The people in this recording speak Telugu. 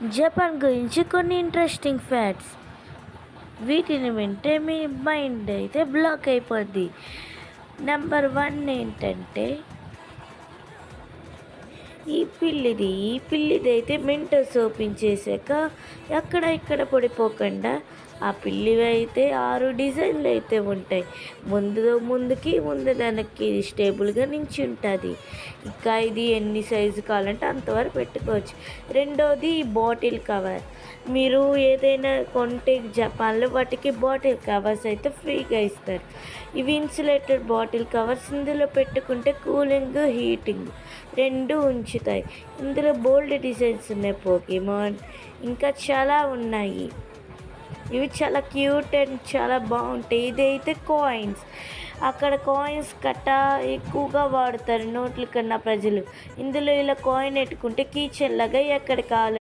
జపాన్ గురించి కొన్ని ఇంట్రెస్టింగ్ ఫ్యాక్ట్స్. వీటిని వింటే మీ మైండ్ అయితే బ్లాక్ అయిపోద్ది. నెంబర్ 1 ఏంటంటే ఈ పిల్లిది అయితే మెంటోస్ ఓపెన్ చేశాక అక్కడ ఇక్కడ పడిపోకుండా ఆ పిల్లివి అయితే 6 డిజైన్లు అయితే ఉంటాయి. ముందుకి వెనక్కి స్టేబుల్గా నించి ఉంటుంది. ఇంకా ఇది ఎన్ని సైజు కావాలంటే అంతవరకు పెట్టుకోవచ్చు. రెండోది బాటిల్ కవర్. మీరు ఏదైనా కొంటే జపాన్లో వాటికి బాటిల్ కవర్స్ అయితే ఫ్రీగా ఇస్తారు. ఇవి ఇన్సులేటెడ్ బాటిల్ కవర్స్. ఇందులో పెట్టుకుంటే కూలింగ్, హీటింగ్ రెండు ఉంచుతాయి. ఇందులో బోల్డ్ డిజైన్స్ ఉన్నాయి. పోకీమాన్ ఇంకా చాలా ఉన్నాయి. ఇవి చాలా క్యూట్ అండ్ చాలా బాగుంటాయి. ఇదైతే కాయిన్స్. అక్కడ కాయిన్స్ ఎక్కువగా వాడతారు నోట్ల కన్నా ప్రజలు. ఇందులో ఇలా కాయిన్ పెట్టుకుంటే కీచెన్ లాగా ఎక్కడ కావాలి